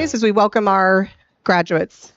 rise as we welcome our graduates.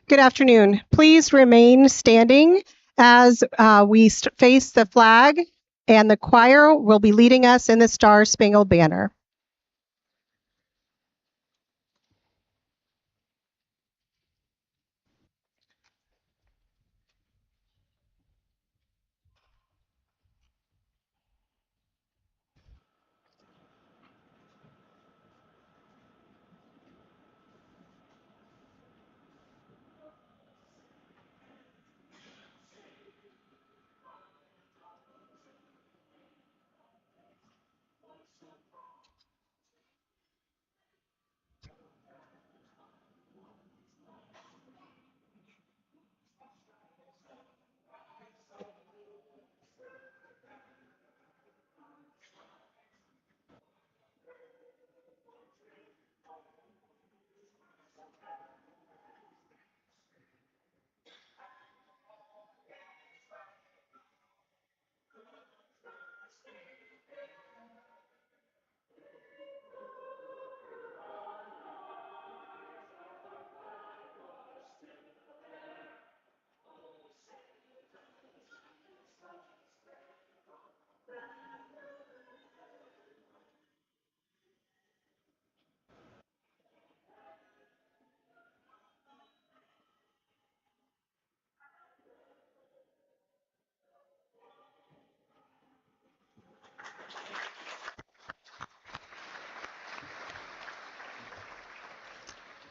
Good afternoon. Please remain standing as we face the flag, and the choir will be leading us in the Star Spangled Banner.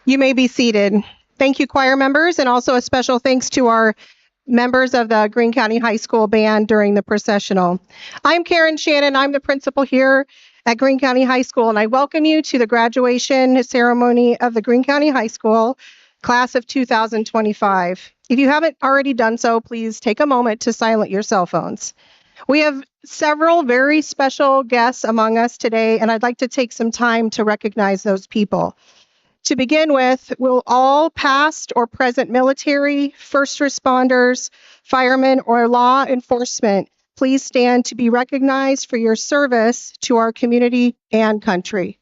You may be seated. Thank you, choir members, and also a special thanks to our members of the Greene County High School Band during the processional. I'm Karen Shannon. I'm the principal here at Greene County High School, and I welcome you to the graduation ceremony of the Greene County High School class of 2025. If you haven't already done so, please take a moment to silence your cell phones. We have several very special guests among us today, and I'd like to take some time to recognize those people. To begin with, will all past or present military, first responders, firemen, or law enforcement please stand to be recognized for your service to our community and country?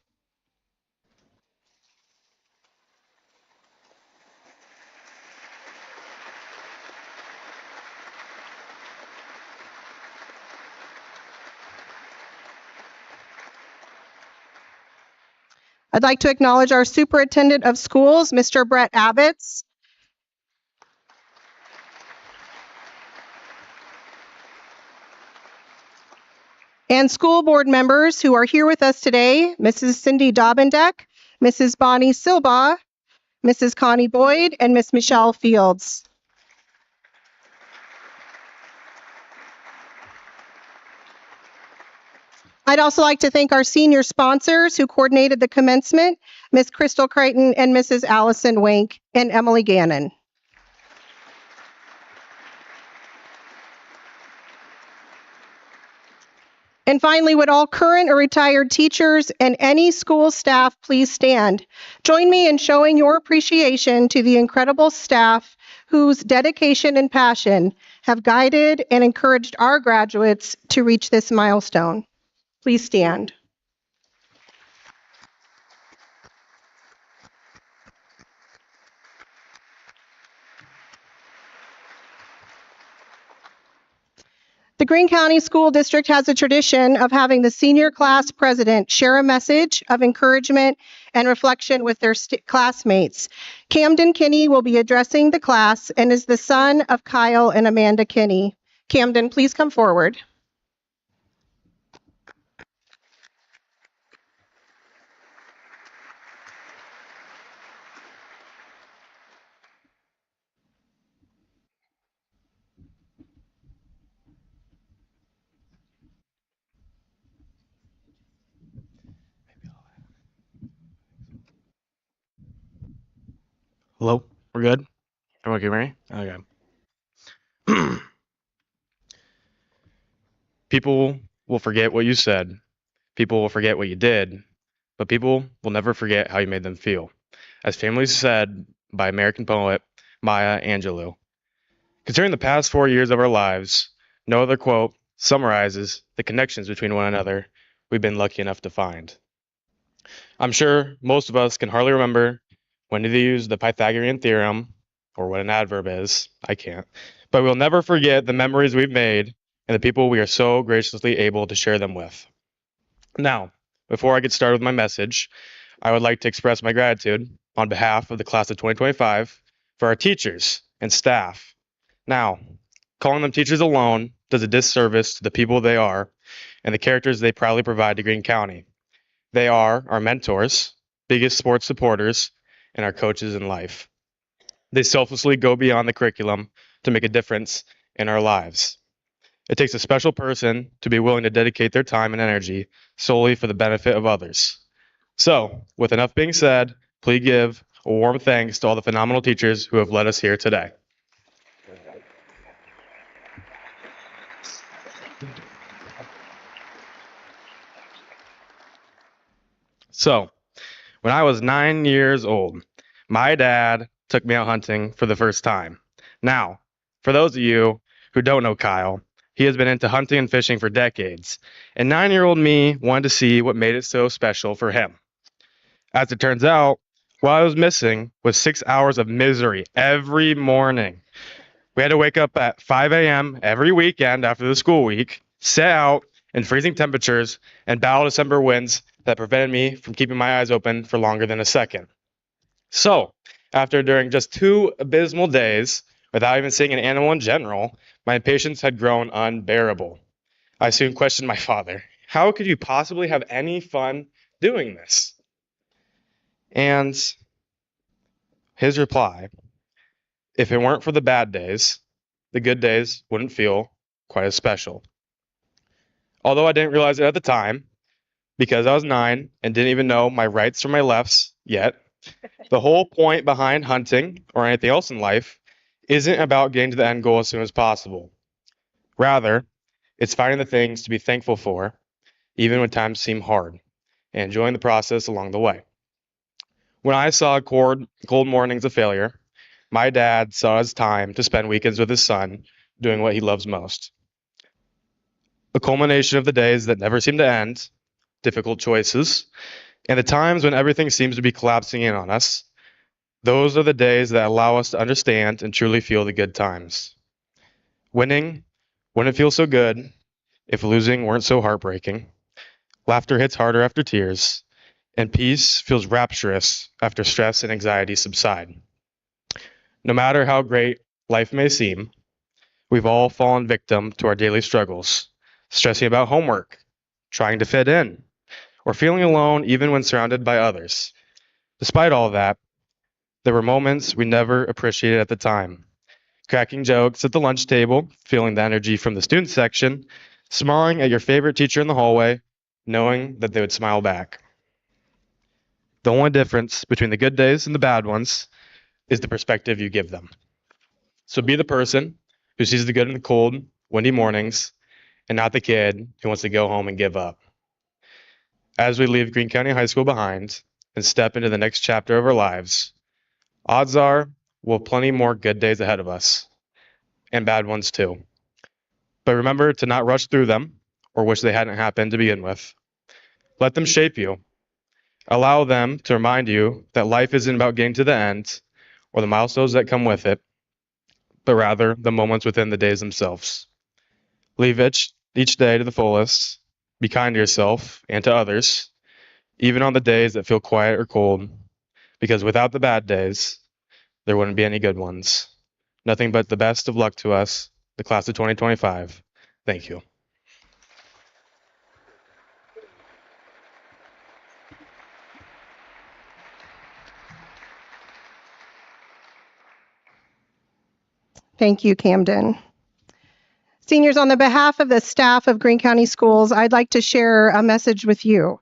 I'd like to acknowledge our Superintendent of Schools, Mr. Brett Abbots. And school board members who are here with us today, Mrs. Cindy Daubendeck, Mrs. Bonnie Silba, Mrs. Connie Boyd, and Miss Michelle Fields. I'd also like to thank our senior sponsors who coordinated the commencement, Miss Crystal Creighton and Mrs. Allison Wink and Emily Gannon. And finally, would all current or retired teachers and any school staff please stand? Join me in showing your appreciation to the incredible staff whose dedication and passion have guided and encouraged our graduates to reach this milestone. Please stand. The Greene County School District has a tradition of having the senior class president share a message of encouragement and reflection with their classmates. Camden Kinney will be addressing the class and is the son of Kyle and Amanda Kinney. Camden, please come forward. Hello, we're good? Everyone can hear me? Okay. People will forget what you said, people will forget what you did, but people will never forget how you made them feel. As famously said by American poet Maya Angelou. Considering the past 4 years of our lives, no other quote summarizes the connections between one another we've been lucky enough to find. I'm sure most of us can hardly remember when to use the Pythagorean theorem or what an adverb is. I can't. But we'll never forget the memories we've made and the people we are so graciously able to share them with. Now, before I get started with my message, I would like to express my gratitude on behalf of the class of 2025 for our teachers and staff. Now, calling them teachers alone does a disservice to the people they are and the characters they proudly provide to Greene County. They are our mentors, biggest sports supporters, and our coaches in life. They selflessly go beyond the curriculum to make a difference in our lives. It takes a special person to be willing to dedicate their time and energy solely for the benefit of others. So, with enough being said, please give a warm thanks to all the phenomenal teachers who have led us here today. So, when I was 9 years old, my dad took me out hunting for the first time. Now, for those of you who don't know Kyle, he has been into hunting and fishing for decades, and 9-year-old me wanted to see what made it so special for him. As it turns out, what I was missing was 6 hours of misery every morning. We had to wake up at 5 a.m. every weekend after the school week, set out in freezing temperatures, and battle December winds that prevented me from keeping my eyes open for longer than a second. So, after during just 2 abysmal days, without even seeing an animal in general, my impatience had grown unbearable. I soon questioned my father. How could you possibly have any fun doing this? And his reply, if it weren't for the bad days, the good days wouldn't feel quite as special. Although I didn't realize it at the time, because I was 9 and didn't even know my rights from my lefts yet, the whole point behind hunting or anything else in life isn't about getting to the end goal as soon as possible. Rather, it's finding the things to be thankful for, even when times seem hard, and enjoying the process along the way. When I saw cold mornings of failure, my dad saw his time to spend weekends with his son doing what he loves most. A culmination of the days that never seem to end, difficult choices, and the times when everything seems to be collapsing in on us. Those are the days that allow us to understand and truly feel the good times. Winning wouldn't feel so good if losing weren't so heartbreaking. Laughter hits harder after tears, and peace feels rapturous after stress and anxiety subside. No matter how great life may seem, we've all fallen victim to our daily struggles, stressing about homework, trying to fit in, or feeling alone even when surrounded by others. Despite all that, there were moments we never appreciated at the time. Cracking jokes at the lunch table, feeling the energy from the student section, smiling at your favorite teacher in the hallway, knowing that they would smile back. The only difference between the good days and the bad ones is the perspective you give them. So be the person who sees the good in the cold, windy mornings, and not the kid who wants to go home and give up. As we leave Greene County High School behind and step into the next chapter of our lives, odds are we'll have plenty more good days ahead of us, and bad ones too. But remember to not rush through them or wish they hadn't happened to begin with. Let them shape you. Allow them to remind you that life isn't about getting to the end or the milestones that come with it, but rather the moments within the days themselves. Live each day to the fullest. Be kind to yourself and to others, even on the days that feel quiet or cold, because without the bad days, there wouldn't be any good ones. Nothing but the best of luck to us, the class of 2025. Thank you. Thank you, Camden. Seniors, on the behalf of the staff of Greene County Schools, I'd like to share a message with you.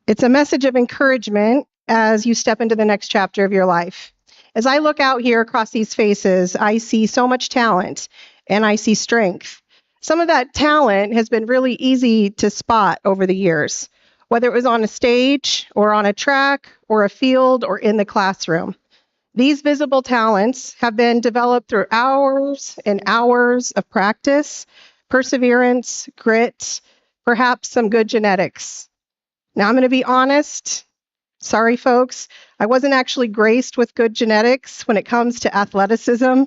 It's a message of encouragement as you step into the next chapter of your life. As I look out here across these faces, I see so much talent and I see strength. Some of that talent has been really easy to spot over the years, whether it was on a stage or on a track or a field or in the classroom. These visible talents have been developed through hours and hours of practice, perseverance, grit, perhaps some good genetics. Now, I'm going to be honest. Sorry, folks. I wasn't actually graced with good genetics when it comes to athleticism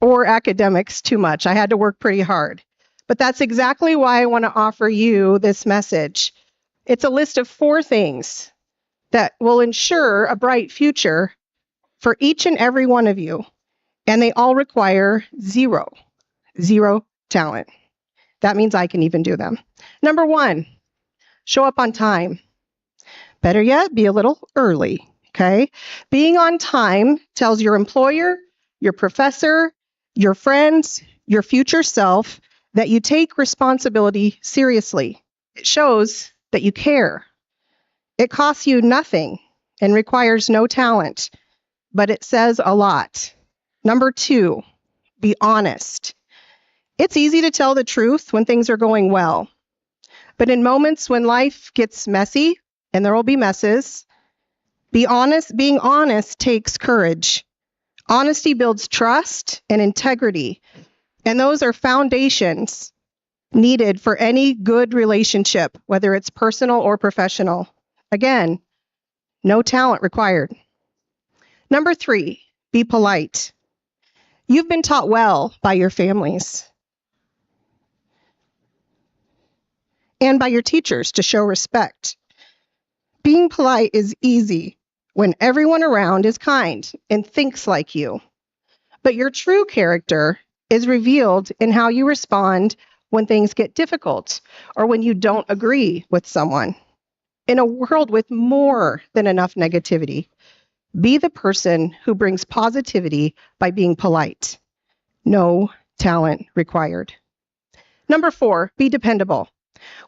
or academics too much. I had to work pretty hard. But that's exactly why I want to offer you this message. It's a list of 4 things that will ensure a bright future for each and every one of you. And they all require zero talent. That means I can even do them. Number 1, show up on time. Better yet, be a little early, okay? Being on time tells your employer, your professor, your friends, your future self that you take responsibility seriously. It shows that you care. It costs you nothing and requires no talent, but it says a lot. Number 2, be honest. It's easy to tell the truth when things are going well, but in moments when life gets messy, and there will be messes, being honest takes courage. Honesty builds trust and integrity, and those are foundations needed for any good relationship, whether it's personal or professional. Again, no talent required. Number 3, be polite. You've been taught well by your families and by your teachers to show respect. Being polite is easy when everyone around is kind and thinks like you. But your true character is revealed in how you respond when things get difficult or when you don't agree with someone. In a world with more than enough negativity, be the person who brings positivity by being polite. No talent required. Number 4, be dependable.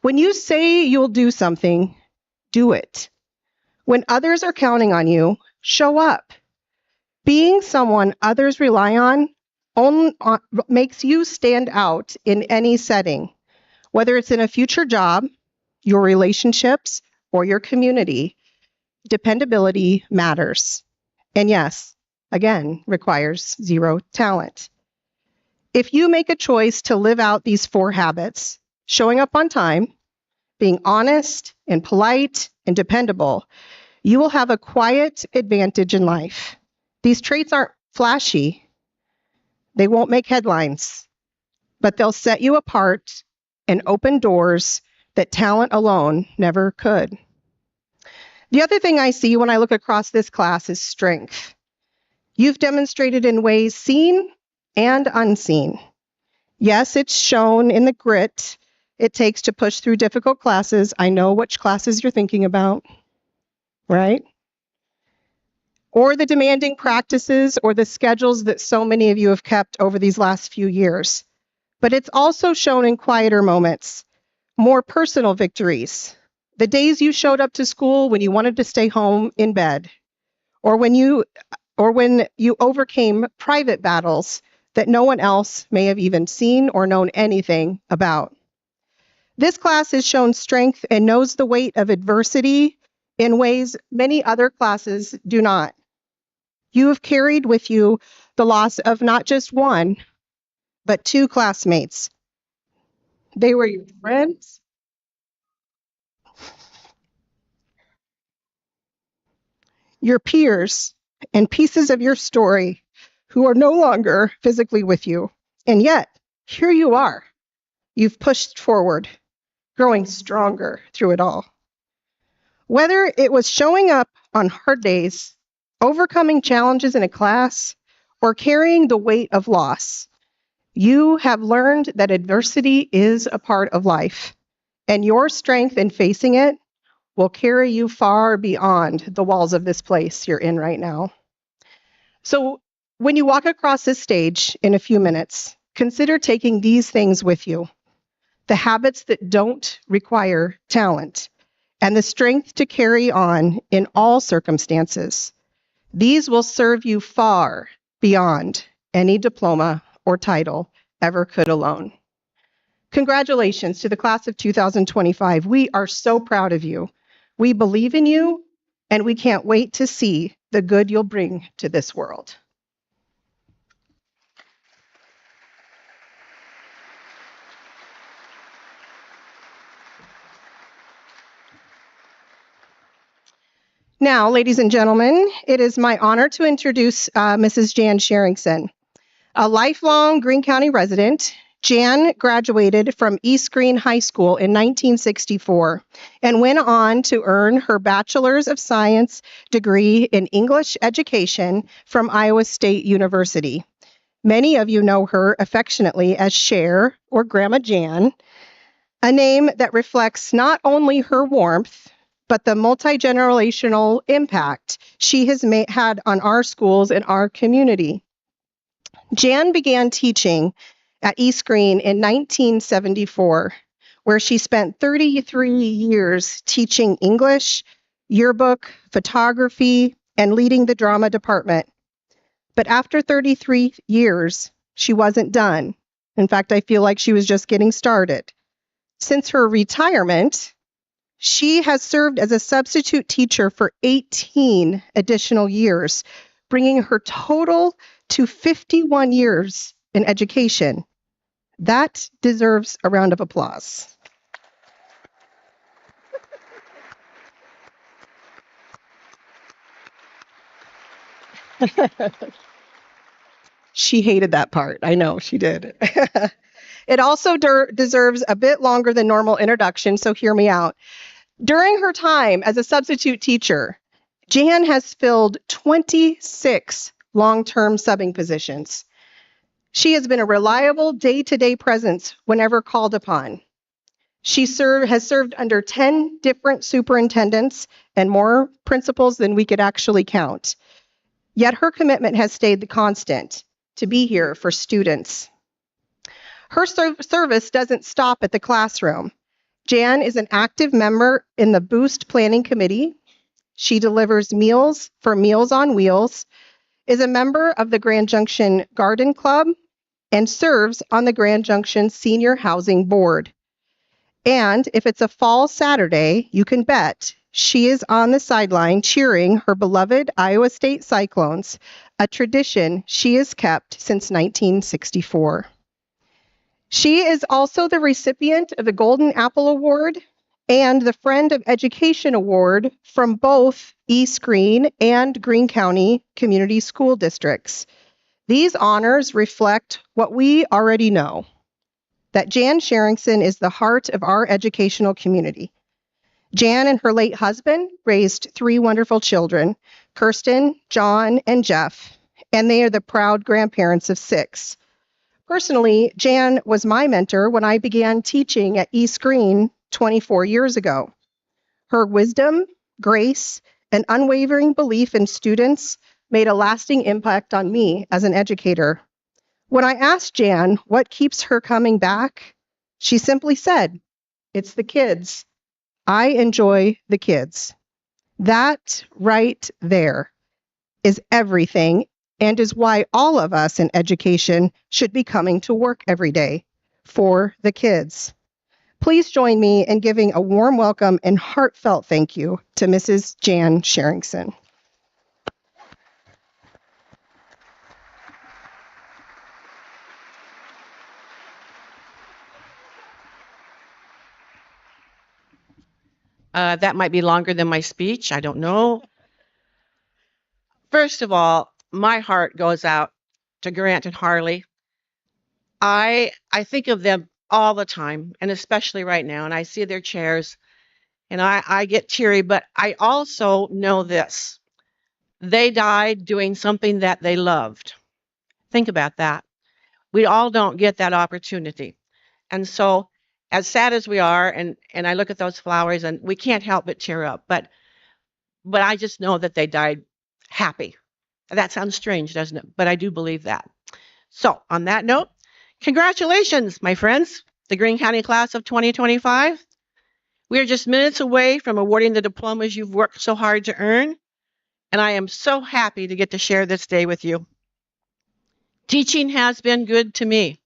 When you say you'll do something, do it. When others are counting on you, show up. Being someone others rely on makes you stand out in any setting, whether it's in a future job, your relationships, or your community. dependability matters. And yes, again, requires zero talent. If you make a choice to live out these 4 habits, showing up on time, being honest and polite and dependable, you will have a quiet advantage in life. These traits aren't flashy. They won't make headlines, but they'll set you apart and open doors that talent alone never could. The other thing I see when I look across this class is strength. You've demonstrated in ways seen and unseen. Yes, it's shown in the grit it takes to push through difficult classes. I know which classes you're thinking about, right? Or the demanding practices or the schedules that so many of you have kept over these last few years. But it's also shown in quieter moments, more personal victories. The days you showed up to school when you wanted to stay home in bed, or when you overcame private battles that no one else may have even seen or known anything about. This class has shown strength and knows the weight of adversity in ways many other classes do not. You have carried with you the loss of not just one, but 2 classmates. They were your friends, your peers, and pieces of your story who are no longer physically with you. And yet, here you are. You've pushed forward, growing stronger through it all. Whether it was showing up on hard days, overcoming challenges in a class, or carrying the weight of loss, you have learned that adversity is a part of life, and your strength in facing it will carry you far beyond the walls of this place you're in right now. So when you walk across this stage in a few minutes, consider taking these things with you: the habits that don't require talent, and the strength to carry on in all circumstances. These will serve you far beyond any diploma or title ever could alone. Congratulations to the class of 2025. We are so proud of you. We believe in you, and we can't wait to see the good you'll bring to this world. Now, ladies and gentlemen, it is my honor to introduce Mrs. Jan Sherringson. A lifelong Greene County resident, Jan graduated from East Greene High School in 1964 and went on to earn her Bachelor's of Science degree in English education from Iowa State University. Many of you know her affectionately as Cher or Grandma Jan, a name that reflects not only her warmth, but the multi-generational impact she has had on our schools and our community. Jan began teaching at East Greene in 1974, where she spent 33 years teaching English, yearbook, photography, and leading the drama department. But after 33 years, she wasn't done. In fact, I feel like she was just getting started. Since her retirement, she has served as a substitute teacher for 18 additional years, bringing her total to 51 years in education. That deserves a round of applause. She hated that part. I know she did. It also deserves a bit longer than normal introduction, so hear me out. During her time as a substitute teacher, Jan has filled 26 long-term subbing positions. She has been a reliable day-to-day presence whenever called upon. She has served under 10 different superintendents and more principals than we could actually count. Yet her commitment has stayed the constant, to be here for students. Her service doesn't stop at the classroom. Jan is an active member in the Boost Planning Committee. She delivers meals for Meals on Wheels, is a member of the Grand Junction Garden Club, and serves on the Grand Junction Senior Housing Board. And if it's a fall Saturday, you can bet she is on the sideline cheering her beloved Iowa State Cyclones, a tradition she has kept since 1964. She is also the recipient of the Golden Apple Award and the Friend of Education Award from both East Greene and Greene County Community School Districts. These honors reflect what we already know, that Jan Sherringson is the heart of our educational community. Jan and her late husband raised 3 wonderful children, Kirsten, John, and Jeff, and they are the proud grandparents of 6. Personally, Jan was my mentor when I began teaching at East Greene 24 years ago. Her wisdom, grace, and unwavering belief in students made a lasting impact on me as an educator. When I asked Jan what keeps her coming back, she simply said, "It's the kids. I enjoy the kids." That right there is everything and is why all of us in education should be coming to work every day for the kids. Please join me in giving a warm welcome and heartfelt thank you to Mrs. Jan Sherringson. That might be longer than my speech. I don't know. First of all, my heart goes out to Grant and Harley. I think of them all the time, and especially right now, and I see their chairs, and I get teary, but I also know this. They died doing something that they loved. Think about that. We all don't get that opportunity. And so, as sad as we are, and I look at those flowers, and we can't help but tear up, but I just know that they died happy. That sounds strange, doesn't it? But I do believe that. So, on that note, congratulations, my friends, the Greene County class of 2025. We are just minutes away from awarding the diplomas you've worked so hard to earn, and I am so happy to get to share this day with you. Teaching has been good to me.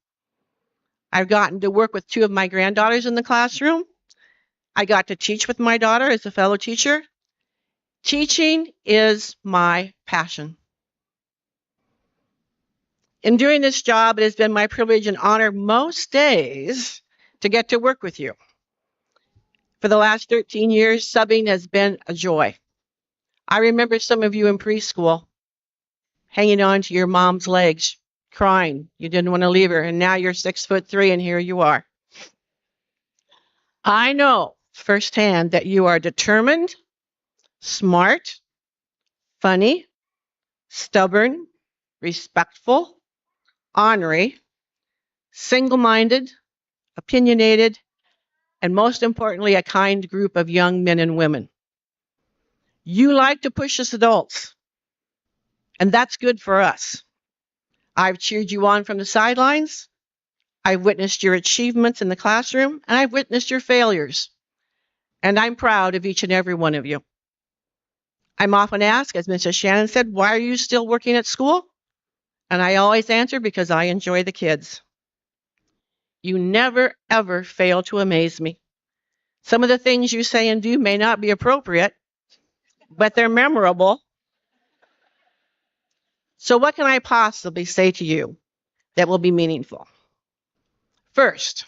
I've gotten to work with 2 of my granddaughters in the classroom. I got to teach with my daughter as a fellow teacher. Teaching is my passion. In doing this job, it has been my privilege and honor most days to get to work with you. For the last 13 years, subbing has been a joy. I remember some of you in preschool hanging on to your mom's legs, crying. You didn't want to leave her, and now you're 6'3", and here you are. I know firsthand that you are determined, smart, funny, stubborn, respectful, ornery, single-minded, opinionated, and most importantly, a kind group of young men and women. You like to push us adults, and that's good for us. I've cheered you on from the sidelines. I've witnessed your achievements in the classroom, and I've witnessed your failures. And I'm proud of each and every one of you. I'm often asked, as Mrs. Shannon said, why are you still working at school? And I always answer, because I enjoy the kids. You never, ever fail to amaze me. Some of the things you say and do may not be appropriate, but they're memorable. So what can I possibly say to you that will be meaningful? First,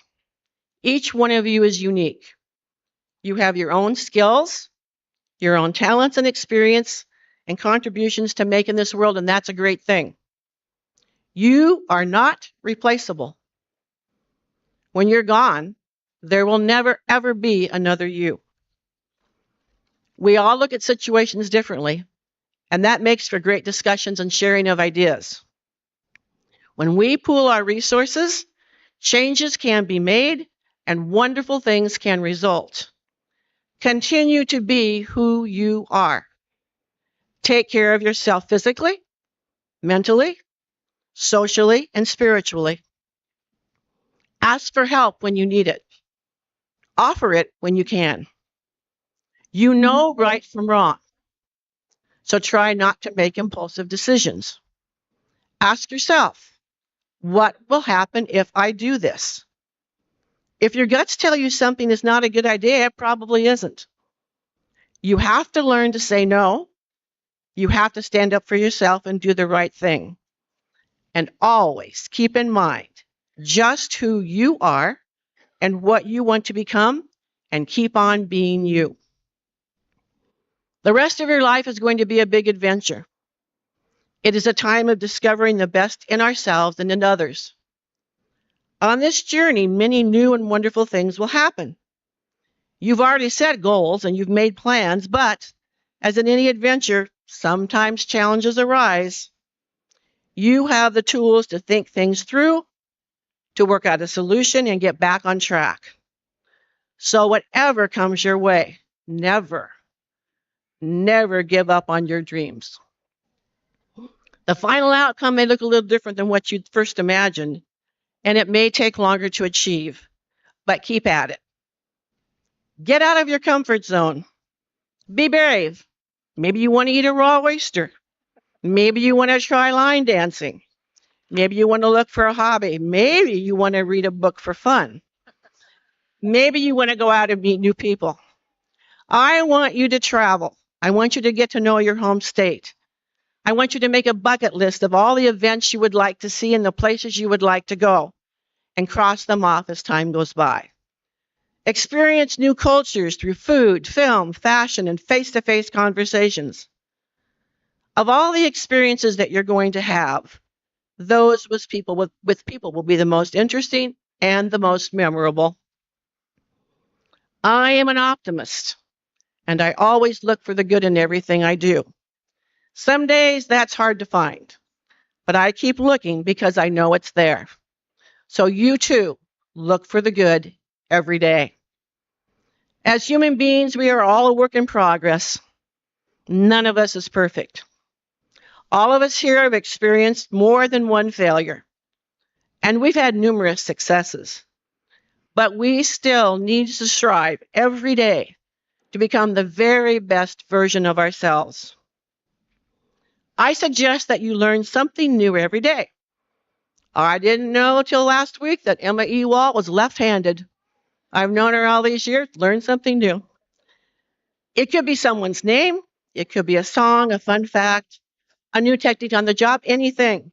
each one of you is unique. You have your own skills, your own talents and experience and contributions to make in this world, and that's a great thing. You are not replaceable. When you're gone, there will never, ever be another you. We all look at situations differently, and that makes for great discussions and sharing of ideas. When we pool our resources, changes can be made and wonderful things can result. Continue to be who you are. Take care of yourself physically, mentally, socially, and spiritually. Ask for help when you need it. Offer it when you can. You know right from wrong, so try not to make impulsive decisions. Ask yourself, what will happen if I do this? If your guts tell you something is not a good idea, it probably isn't. You have to learn to say no. You have to stand up for yourself and do the right thing. And always keep in mind just who you are and what you want to become, and keep on being you. The rest of your life is going to be a big adventure. It is a time of discovering the best in ourselves and in others. On this journey, many new and wonderful things will happen. You've already set goals and you've made plans, but as in any adventure, sometimes challenges arise. You have the tools to think things through, to work out a solution and get back on track. So whatever comes your way, never give up on your dreams. The final outcome may look a little different than what you'd first imagined, and it may take longer to achieve, but keep at it. Get out of your comfort zone. Be brave. Maybe you want to eat a raw oyster. Maybe you want to try line dancing. Maybe you want to look for a hobby. Maybe you want to read a book for fun. Maybe you want to go out and meet new people. I want you to travel. I want you to get to know your home state. I want you to make a bucket list of all the events you would like to see and the places you would like to go, and cross them off as time goes by. Experience new cultures through food, film, fashion, and face-to-face conversations. Of all the experiences that you're going to have, those with people will be the most interesting and the most memorable. I am an optimist, and I always look for the good in everything I do. Some days that's hard to find, but I keep looking because I know it's there. So you too, look for the good every day. As human beings, we are all a work in progress. None of us is perfect. All of us here have experienced more than one failure, and we've had numerous successes. But we still need to strive every day to become the very best version of ourselves. I suggest that you learn something new every day. I didn't know till last week that Emma Ewalt was left-handed. I've known her all these years. Learn something new. It could be someone's name. It could be a song, a fun fact, a new technique on the job, anything.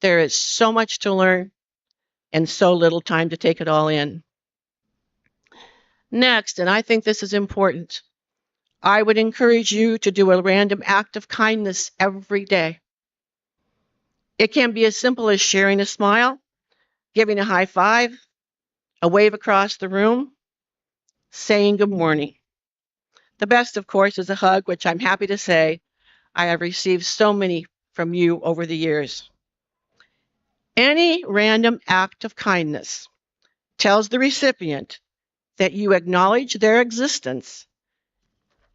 There is so much to learn and so little time to take it all in. Next, and I think this is important, I would encourage you to do a random act of kindness every day. It can be as simple as sharing a smile, giving a high five, a wave across the room, saying good morning. The best, of course, is a hug, which I'm happy to say I have received so many from you over the years. Any random act of kindness tells the recipient that you acknowledge their existence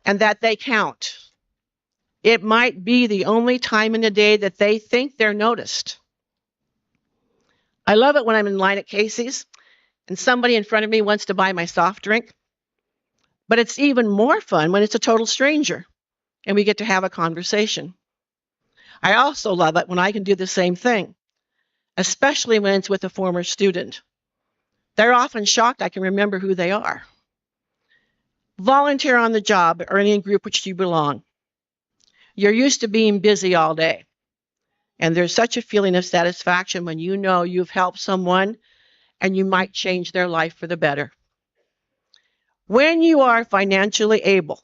and that they count. It might be the only time in the day that they think they're noticed. I love it when I'm in line at Casey's and somebody in front of me wants to buy my soft drink. But it's even more fun when it's a total stranger and we get to have a conversation. I also love it when I can do the same thing, especially when it's with a former student. They're often shocked I can remember who they are. Volunteer on the job or any group which you belong. You're used to being busy all day, and there's such a feeling of satisfaction when you know you've helped someone and you might change their life for the better. When you are financially able,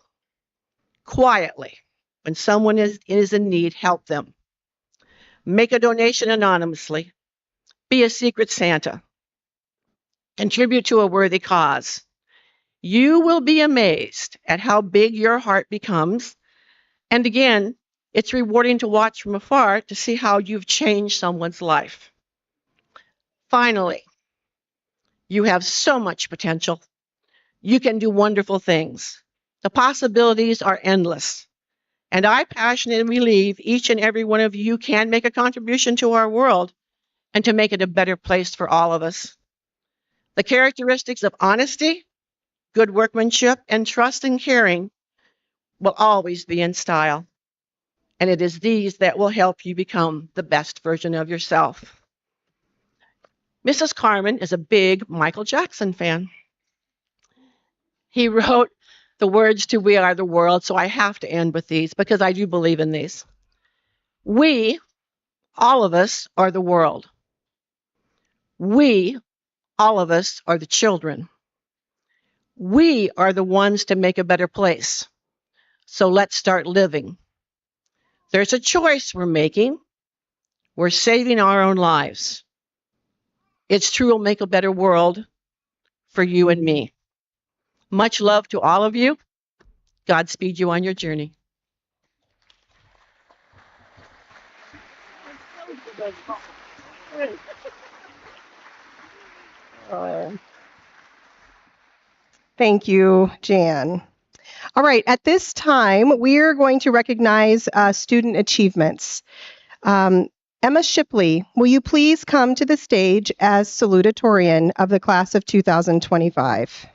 quietly, when someone is in need, help them. Make a donation anonymously. Be a secret Santa. Contribute to a worthy cause. You will be amazed at how big your heart becomes. And again, it's rewarding to watch from afar to see how you've changed someone's life. Finally, you have so much potential. You can do wonderful things. The possibilities are endless. And I passionately believe each and every one of you can make a contribution to our world and to make it a better place for all of us. The characteristics of honesty, good workmanship, and trust and caring will always be in style. And it is these that will help you become the best version of yourself. Mrs. Carmen is a big Michael Jackson fan. He wrote the words to We Are the World, so I have to end with these because I do believe in these. We, all of us, are the world. We, all of us, are the children. We are the ones to make a better place. So let's start living. There's a choice we're making. We're saving our own lives. It's true, we'll make a better world for you and me. Much love to all of you. Godspeed you on your journey. Thank you, Jan. All right, at this time, we're going to recognize student achievements. Emma Shipley, will you please come to the stage as salutatorian of the class of 2025?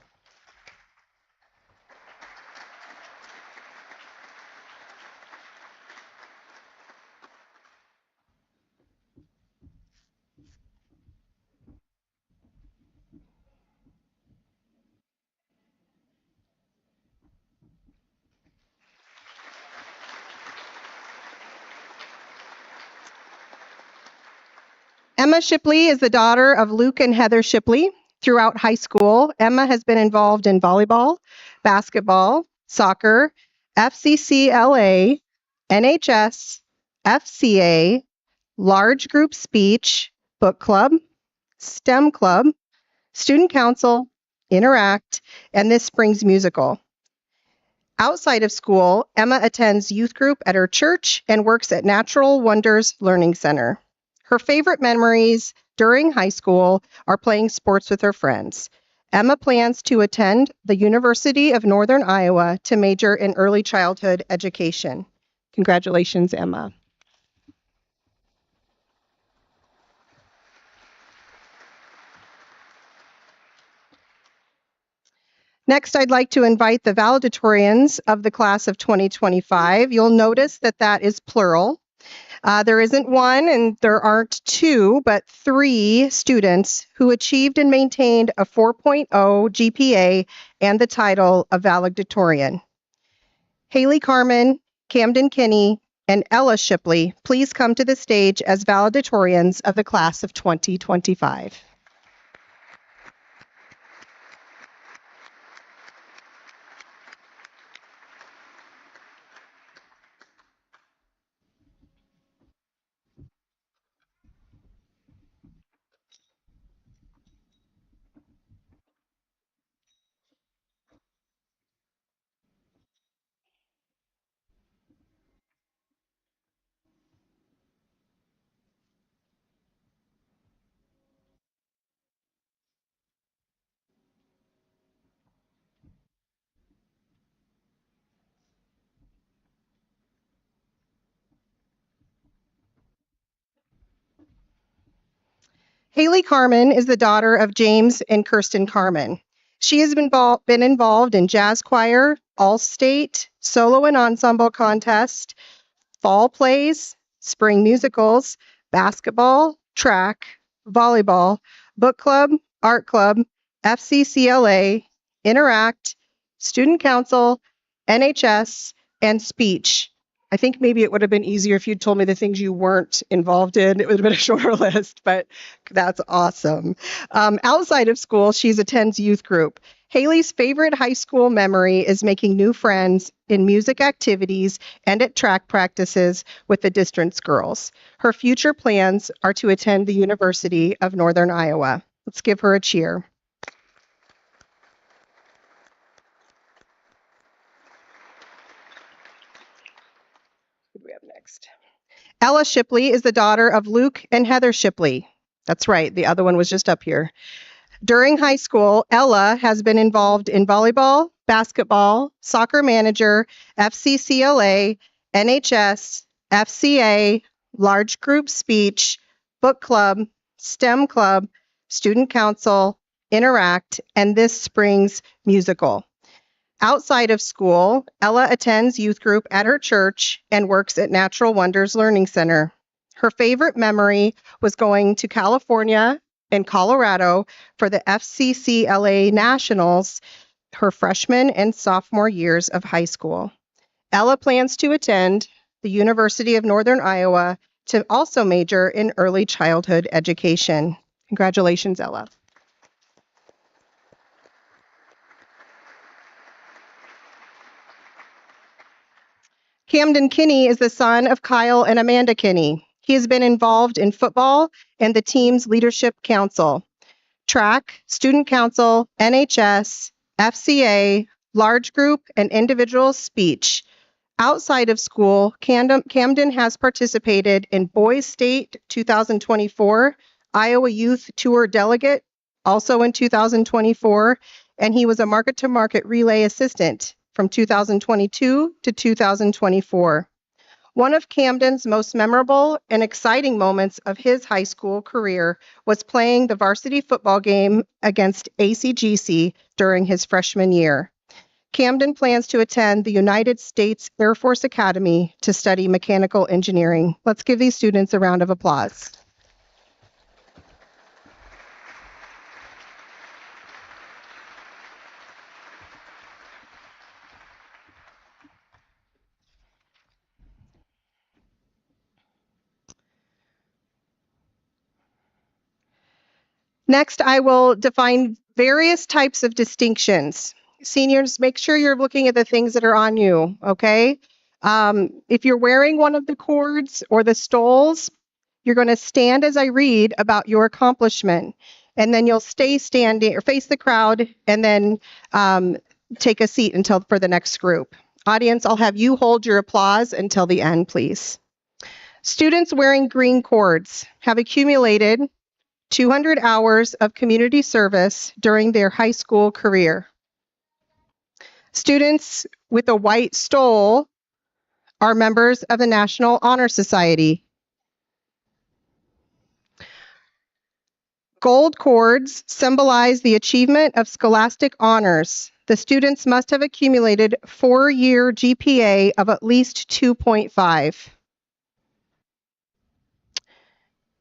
Emma Shipley is the daughter of Luke and Heather Shipley. Throughout high school, Emma has been involved in volleyball, basketball, soccer, FCCLA, NHS, FCA, large group speech, book club, STEM club, student council, Interact, and this spring's musical. Outside of school, Emma attends youth group at her church and works at Natural Wonders Learning Center. Her favorite memories during high school are playing sports with her friends. Emma plans to attend the University of Northern Iowa to major in early childhood education. Congratulations, Emma. Next, I'd like to invite the valedictorians of the class of 2025. You'll notice that that is plural. There isn't one and there aren't two, but three students who achieved and maintained a 4.0 GPA and the title of valedictorian. Haley Carmen, Camden Kinney, and Ella Shipley, please come to the stage as valedictorians of the class of 2025. Haley Carmen is the daughter of James and Kirsten Carmen. She has been involved in jazz choir, all-state, solo and ensemble contest, fall plays, spring musicals, basketball, track, volleyball, book club, art club, FCCLA, Interact, student council, NHS, and speech. I think maybe it would have been easier if you'd told me the things you weren't involved in. It would have been a shorter list, but that's awesome. Outside of school, she attends youth group. Haley's favorite high school memory is making new friends in music activities and at track practices with the district's girls. Her future plans are to attend the University of Northern Iowa. Let's give her a cheer. Who do we have next? Ella Shipley is the daughter of Luke and Heather Shipley. That's right, the other one was just up here. During high school, Ella has been involved in volleyball, basketball, soccer manager, FCCLA, NHS, FCA, large group speech, book club, STEM club, student council, Interact, and this spring's musical. Outside of school, Ella attends youth group at her church and works at Natural Wonders Learning Center. Her favorite memory was going to California and Colorado for the FCCLA Nationals her freshman and sophomore years of high school. Ella plans to attend the University of Northern Iowa to also major in early childhood education. Congratulations, Ella. Camden Kinney is the son of Kyle and Amanda Kinney. He has been involved in football and the team's leadership council, track, student council, NHS, FCA, large group, and individual speech. Outside of school, Camden has participated in Boys State 2024, Iowa Youth Tour Delegate, also in 2024, and he was a market-to-market relay assistant from 2022 to 2024. One of Camden's most memorable and exciting moments of his high school career was playing the varsity football game against ACGC during his freshman year. Camden plans to attend the United States Air Force Academy to study mechanical engineering. Let's give these students a round of applause. Next, I will define various types of distinctions. Seniors, make sure you're looking at the things that are on you, okay? If you're wearing one of the cords or the stoles, you're going to stand as I read about your accomplishment, and then you'll stay standing or face the crowd and then take a seat for the next group. Audience, I'll have you hold your applause until the end, please. Students wearing green cords have accumulated 200 hours of community service during their high school career. Students with a white stole are members of the National Honor Society. Gold cords symbolize the achievement of scholastic honors. The students must have accumulated 4-year GPA of at least 2.5.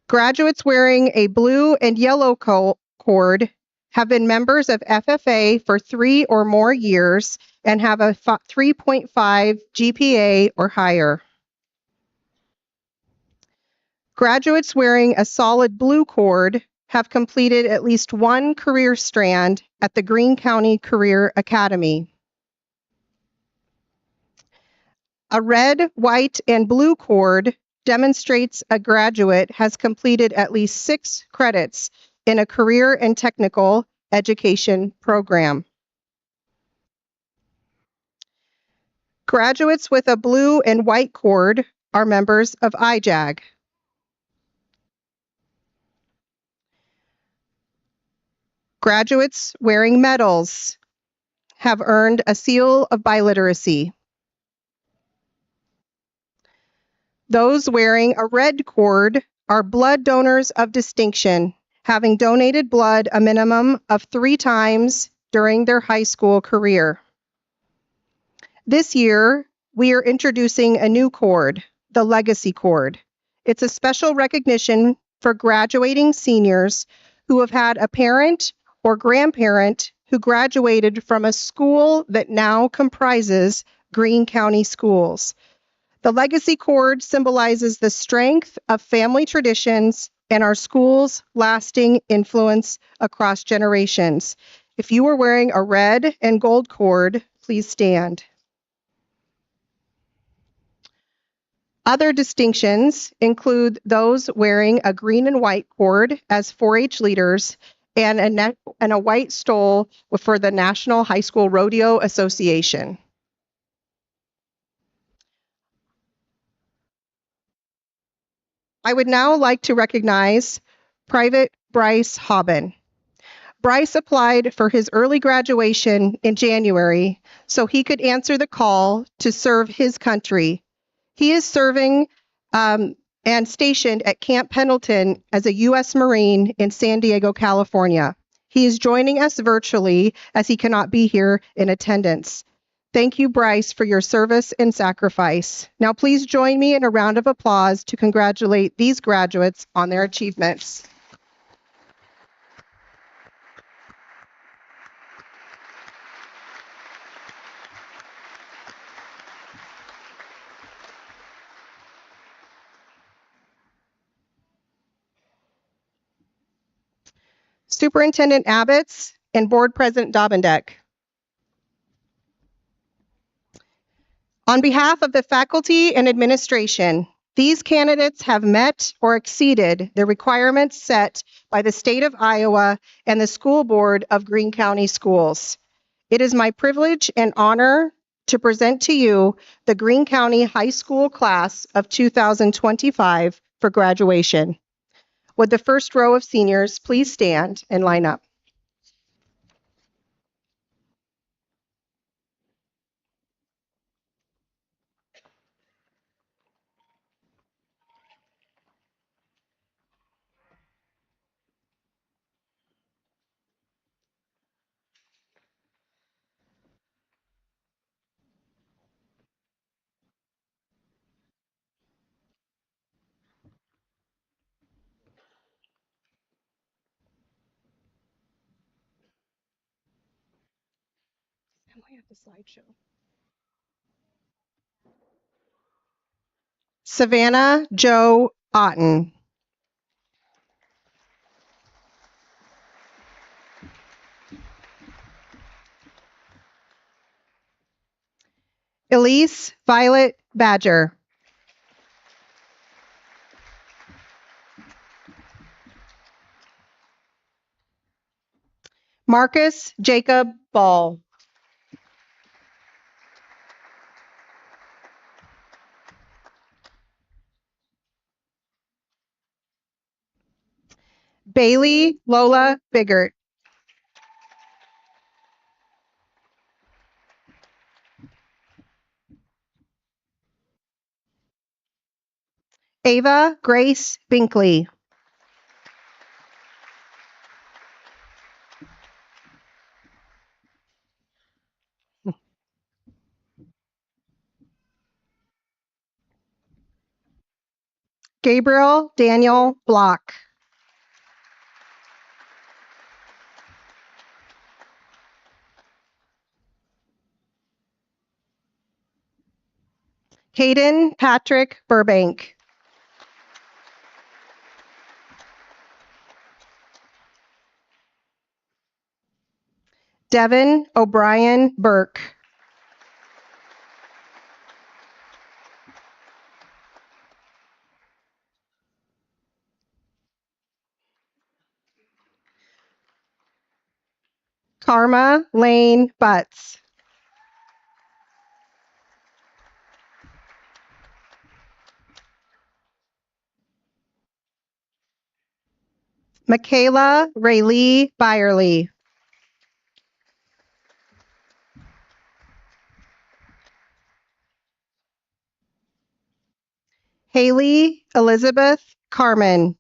Graduates wearing a blue and yellow cord have been members of FFA for 3 or more years and have a 3.5 GPA or higher. Graduates wearing a solid blue cord have completed at least one career strand at the Greene County Career Academy. A red, white, and blue cord demonstrates a graduate has completed at least 6 credits in a career and technical education program. Graduates with a blue and white cord are members of IJAG. Graduates wearing medals have earned a seal of biliteracy. Those wearing a red cord are blood donors of distinction, having donated blood a minimum of 3 times during their high school career. This year, we are introducing a new cord, the Legacy Cord. It's a special recognition for graduating seniors who have had a parent or grandparent who graduated from a school that now comprises Greene County schools. The Legacy Cord symbolizes the strength of family traditions and our school's lasting influence across generations. If you are wearing a red and gold cord, please stand. Other distinctions include those wearing a green and white cord as 4-H leaders and a white stole for the National High School Rodeo Association. I would now like to recognize Private Bryce Hobben. Bryce applied for his early graduation in January so he could answer the call to serve his country. He is serving and stationed at Camp Pendleton as a U.S. Marine in San Diego, California. He is joining us virtually as he cannot be here in attendance. Thank you, Bryce, for your service and sacrifice. Now, please join me in a round of applause to congratulate these graduates on their achievements. Superintendent Abbots and Board President Dobendek. On behalf of the faculty and administration, these candidates have met or exceeded the requirements set by the state of Iowa and the school board of Greene County Schools. It is my privilege and honor to present to you the Greene County High School class of 2025 for graduation. Would the first row of seniors please stand and line up? Savannah Joe Otten. Elise Violet Badger. Marcus Jacob Ball. Bailey Lola Biggert. Ava Grace Binkley. Gabriel Daniel Block. Hayden Patrick Burbank. Devin O'Brien Burke. Karma Lane Butts. Michaela Raylee Byerly. Haley Elizabeth Carmen.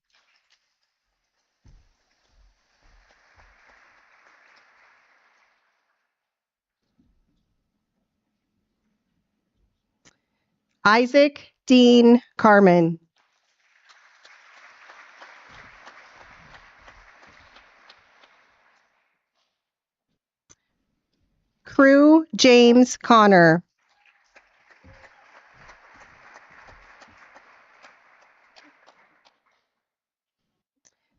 Isaac Dean Carmen. Crew James Connor.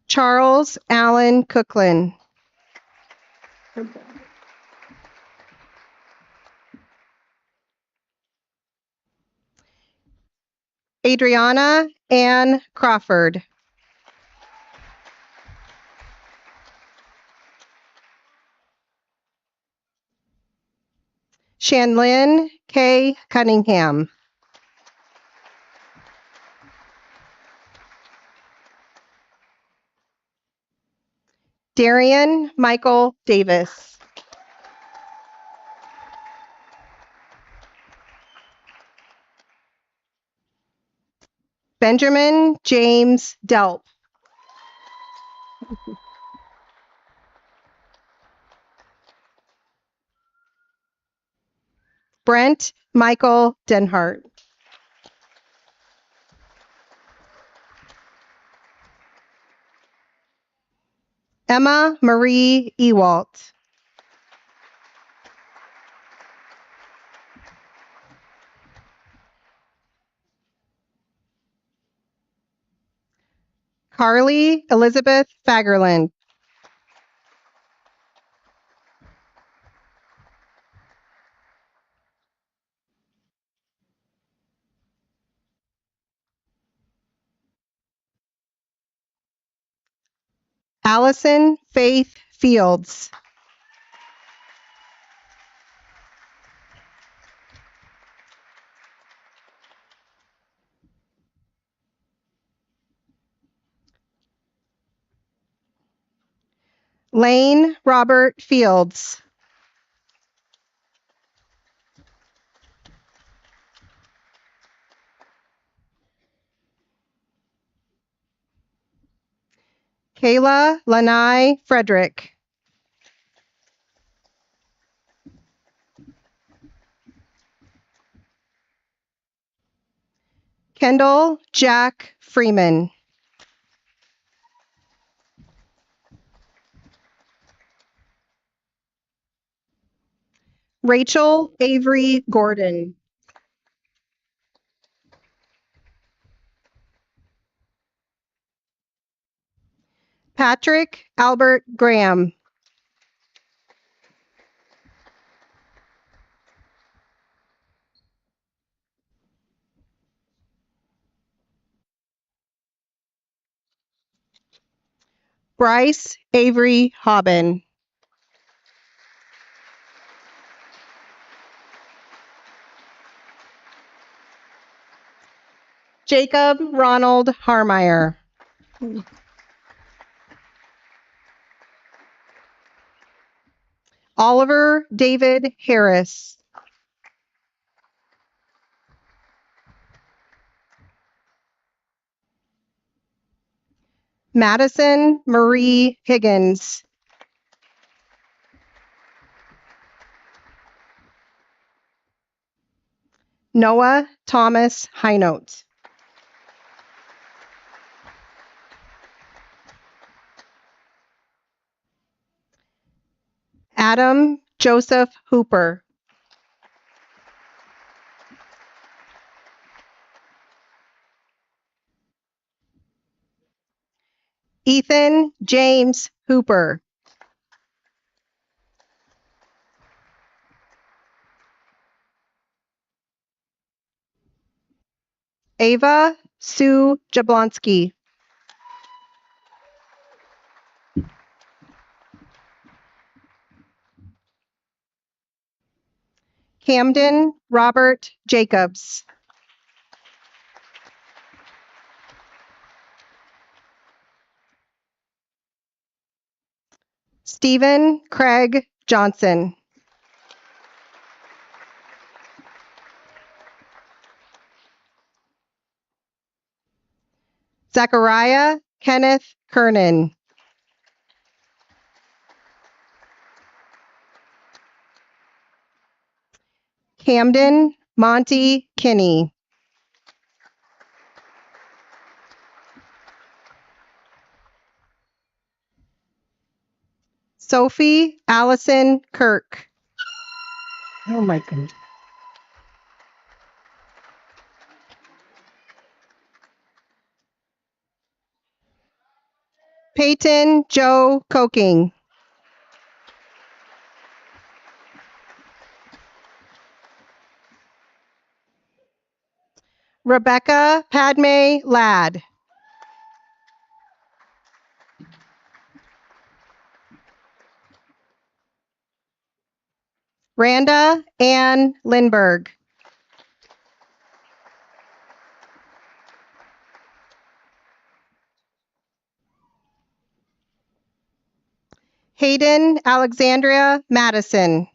Charles Allen Cooklin. Adriana Ann Crawford. Shanlyn K. Cunningham. Darian Michael Davis. Benjamin James Delp. Brent Michael Denhart. Emma Marie Ewalt. Carly Elizabeth Fagerland. Allison Faith Fields. Lane Robert Fields. Kayla Lanai Frederick. Kendall Jack Freeman. Rachel Avery Gordon. Patrick Albert Graham. Bryce Avery Hobbin. Jacob Ronald Harmeyer. Oliver David Harris. Madison Marie Higgins. Noah Thomas Heinold. Adam Joseph Hooper. Ethan James Hooper. Ava Sue Jablonski. Camden Robert Jacobs. Stephen Craig Johnson. Zachariah Kenneth Kernan. Camden Monty Kinney. Sophie Allison Kirk. Oh my goodness. Peyton Joe Coking. Rebecca Padme Ladd. Randa Ann Lindberg. Hayden Alexandria Madison.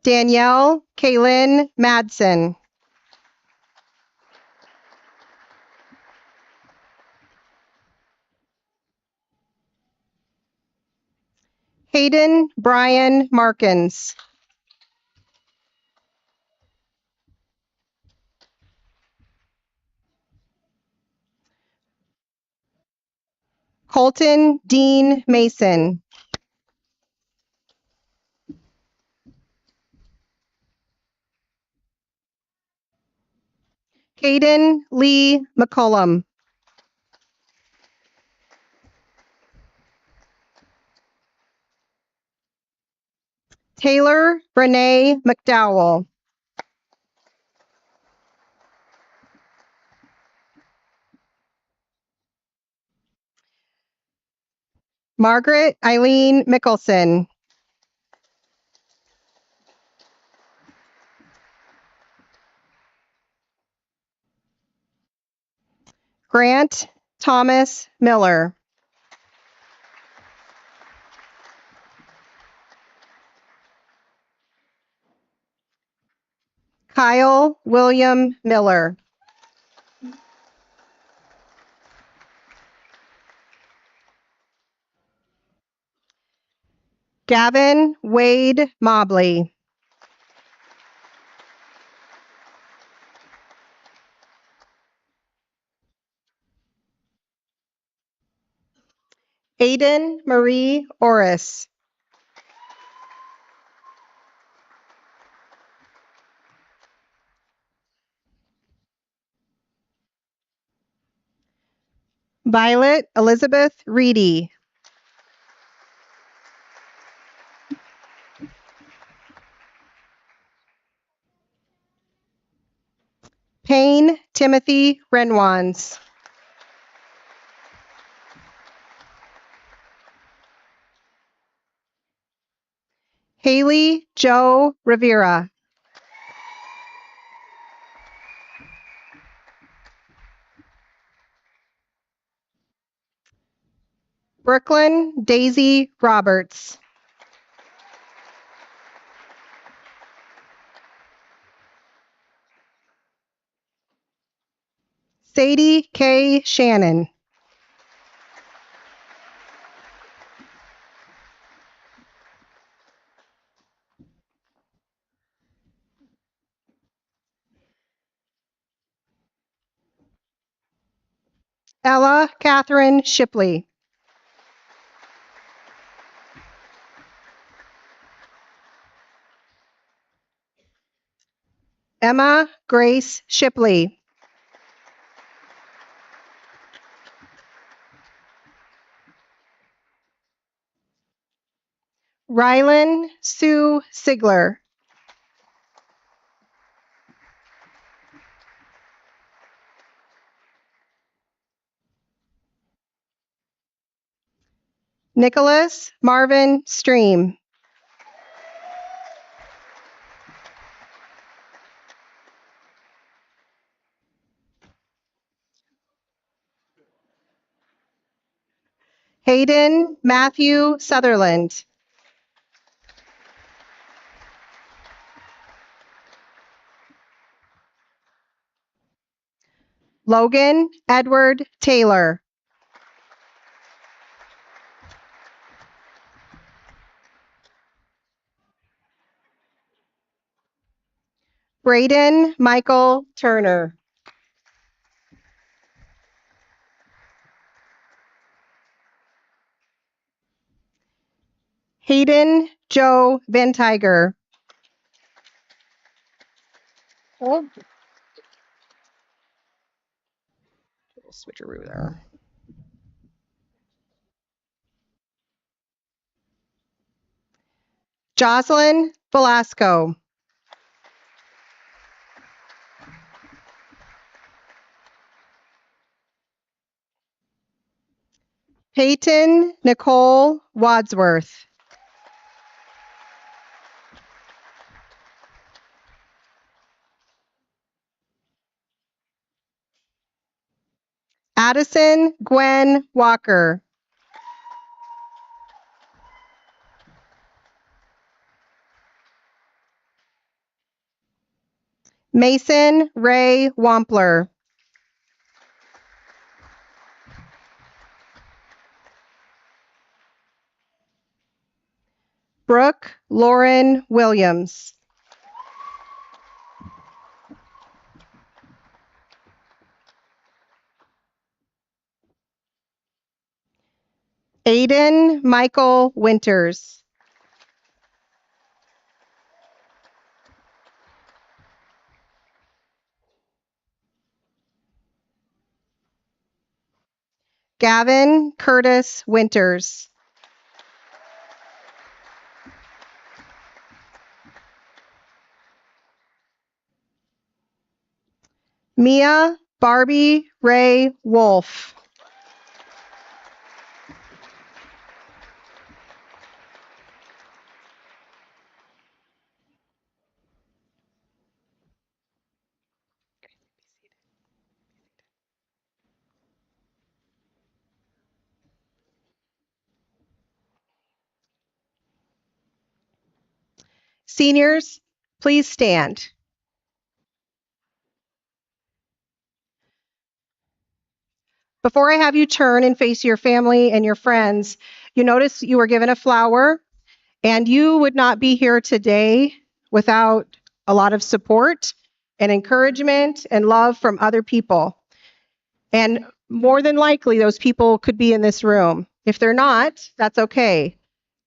Danielle Kaylin Madsen. Hayden Brian Markins. Colton Dean Mason. Caden Lee McCollum. Taylor Renee McDowell. Margaret Eileen Mickelson. Grant Thomas Miller. Kyle William Miller. Gavin Wade Mobley. Aiden Marie Orris. Violet Elizabeth Reedy. Payne Timothy Renwans. Haley Joe Rivera. Brooklyn Daisy Roberts. Sadie K. Shannon. Ella Catherine Shipley. Emma Grace Shipley. Rylan Sue Sigler. Nicholas Marvin Stream. Hayden Matthew Sutherland. Logan Edward Taylor. Braden Michael Turner. Hayden Joe Van Tiger. Oh. Switcheroo there. Jocelyn Velasco. Peyton Nicole Wadsworth. Addison Gwen Walker. Mason Ray Wampler. Brooke Lauren Williams. Aiden Michael Winters. Gavin Curtis Winters. Mia Barbie Ray Wolf. Seniors, please stand. Before I have you turn and face your family and your friends, you notice you were given a flower, and you would not be here today without a lot of support and encouragement and love from other people. And more than likely, those people could be in this room. If they're not, that's okay.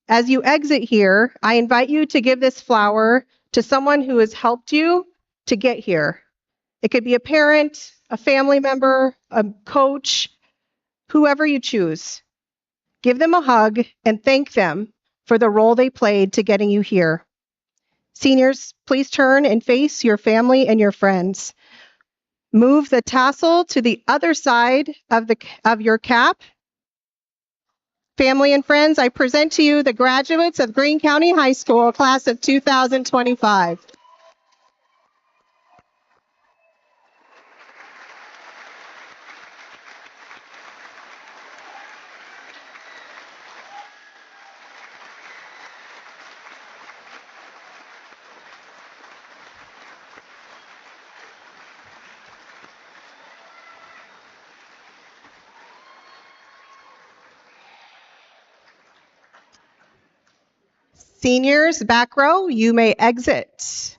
As you exit here, I invite you to give this flower to someone who has helped you to get here. It could be a parent, a family member, a coach, whoever you choose. Give them a hug and thank them for the role they played to getting you here. Seniors, please turn and face your family and your friends. Move the tassel to the other side of your cap. Family and friends, I present to you the graduates of Greene County High School, class of 2025. Seniors, back row, you may exit.